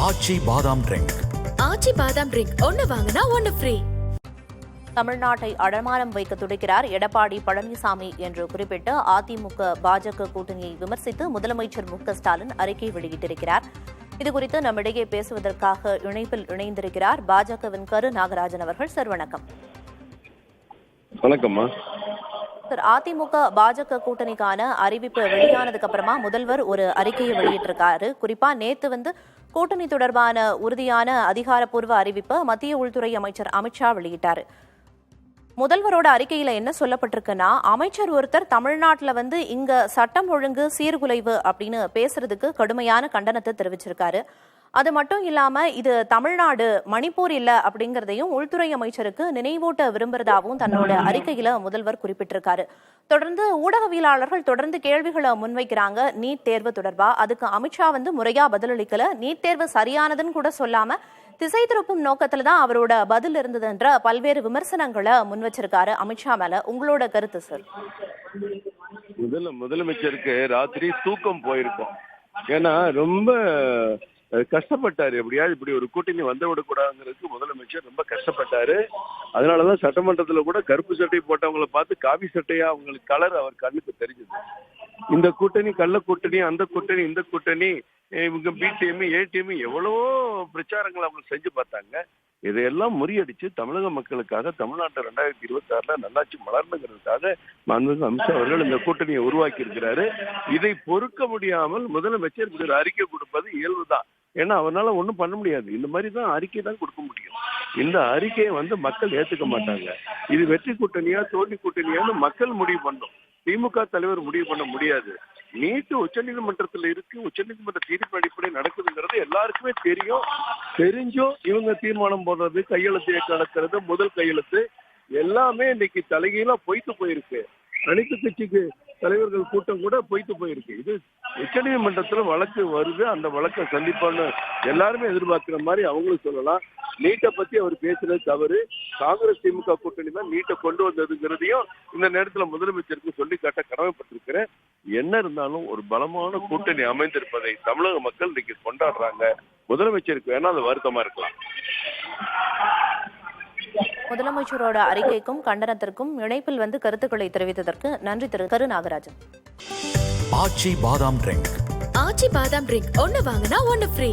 ஆச்சி பாதாம் ட்ரிங்க். ஆச்சி பாதாம் ட்ரிங்க் ஒன்னு வாங்கினா ஒன்னு ஃப்ரீ. தமிழ்நாட்டை அடமானம் வைக்க துடிக்கிறார் எடப்பாடி பழனிசாமி என்று குறிப்பிட்டு அதிமுக பாஜக கூட்டணியை விமர்சித்து முதலமைச்சர் மு.க.ஸ்டாலின் அறிக்கை வெளியிட்டிருக்கிறார். இதுகுறித்து நம்மிடையே பேசுவதற்காக இணைப்பில் இணைந்திருக்கிறார் பாஜகவின் கரு நாகராஜன் அவர்கள். சார் வணக்கம். வணக்கம்மா. சார், அதிமுக பாஜக கூட்டணிக்கான அறிவிப்பு வெளியானதுக்கு அப்புறமா முதல்வர் ஒரு அறிக்கையை வெளியிட்டிருக்காரு. குறிப்பா நேத்து கூட்டணி தொடர்பான உறுதியான அதிகாரப்பூர்வ அறிவிப்பை மத்திய உள்துறை அமைச்சர் அமித்ஷா வெளியிட்டாரு. முதல்வரோட அறிக்கையில என்ன சொல்லப்பட்டிருக்குன்னா, அமைச்சர் ஒருத்தர் தமிழ்நாட்டில் இங்க சட்டம் ஒழுங்கு சீர்குலைவு அப்படின்னு பேசுறதுக்கு கடுமையான கண்டனத்தை தெரிவிச்சிருக்காரு. அது மட்டும் இல்லாம இது தமிழ்நாடு, மணிப்பூர் இல்ல அப்படிங்கறதையும் உள்துறை அமைச்சருக்கு நினைவூட்ட விரும்புறதாகவும் தன்னோட அறிக்கையில முதல்வர் குறிப்பிட்டிருக்காரு. தொடர்ந்து ஊடகவியலாளர்கள் தொடர்ந்து கேள்விகளை முன்வைக்கிறாங்க நீட் தேர்வு தொடர்பா. அதுக்கு அமித்ஷா முறையா பதிலளிக்கல. நீட் தேர்வு சரியானதுன்னு கூட சொல்லாம திசை திருப்பும் நோக்கத்துல தான் அவரோட பதில் இருந்ததுன்ற பல்வேறு விமர்சனங்களை முன் வச்சிருக்காரு அமித்ஷா மேல. உங்களோட கருத்து சார்? முதலமைச்சருக்கு ராத்திரி தூக்கம் போயிருக்கும். ஏன்னா ரொம்ப கஷ்டப்பட்டாரு. எப்படியாவது இப்படி ஒரு கூட்டணி வந்து விடக்கூடாதுங்கிறதுக்கு முதலமைச்சர் ரொம்ப கஷ்டப்பட்டாரு. அதனாலதான் சட்டமன்றத்துல கூட கருப்பு சட்டை போட்டவங்களை பார்த்து காவி சட்டையா அவங்களுக்கு கலர் அவர் கண்ணுக்கு தெரிஞ்சது. இந்த கூட்டணி கள்ள கூட்டணி, அந்த கூட்டணி, இந்த கூட்டணி, இவங்க பி டீம் ஏ டீம் எவ்வளவோ பிரச்சாரங்கள் அவங்க செஞ்சு பார்த்தாங்க. இதையெல்லாம் முறியடிச்சு தமிழக மக்களுக்காக தமிழ்நாட்டை 2026 நல்லாட்சி மலர்ந்துங்கிறதுக்காக மாண்புமிகு அமித்ஷா அவர்கள் இந்த கூட்டணியை உருவாக்கி இருக்கிறாரு. இதை பொறுக்க முடியாமல் முதலமைச்சர் இப்படி ஒரு அறிக்கை கொடுப்பது இயல்புதான். ஏன்னா அவனால ஒன்றும் பண்ண முடியாது. இந்த மாதிரி தான் அறிக்கை தான் கொடுக்க முடியும். இந்த அறிக்கையை மக்கள் ஏத்துக்க மாட்டாங்க. இது வெற்றி கூட்டணியா தோல்வி கூட்டணியான்னு மக்கள் முடிவு பண்ணும். திமுக தலைவர் முடிவு பண்ண முடியாது. நீட்டு உச்சநீதிமன்றத்தில் இருக்கு. உச்சநீதிமன்ற தீர்ப்பு அடிப்படையில் நடக்குதுங்கிறது எல்லாருக்குமே தெரியும். தெரிஞ்சும் இவங்க தீர்மானம் போடுறது, கையெழுத்து இயக்கம் நடக்கிறது, முதல் கையெழுத்து எல்லாமே இன்னைக்கு தலைகீழா பொய்த்து போயிருக்கு. அனைத்து கட்சிக்கு தலைவர்கள் கூட்டம் கூட பொய்த்து போயிருக்கு. இது உச்சநீதிமன்றத்துல வழக்கு வருது. அந்த வழக்கை சந்திப்பான்னு எல்லாருமே எதிர்பார்க்கிற மாதிரி அவங்களும் சொல்லலாம். நீட்டை பத்தி அவர் பேசுறது தவறு. காங்கிரஸ் திமுக கூட்டணி தான் நீட்டை கொண்டு வந்ததுங்கிறதையும் இந்த நேரத்துல முதலமைச்சருக்கு சொல்லி காட்ட கடமைப்பட்டிருக்கிறேன். என்ன இருந்தாலும் ஒரு பலமான கூட்டணி அமைந்திருப்பதை தமிழக மக்கள் இன்னைக்கு கொண்டாடுறாங்க. முதலமைச்சருக்கு வேணா அது வருத்தமா இருக்கலாம். முதலமைச்சரோட அறிக்கைக்கும் கண்டனத்திற்கும் இணைப்பில் கருத்துக்களை தெரிவித்ததற்கு நன்றி திரு கரு நாகராஜன். ஆச்சி பாதாம் ட்ரிங்க். ஆச்சி பாதாம் ட்ரிங்க் ஒன்னு வாங்கினா ஒன்னு ஃப்ரீ.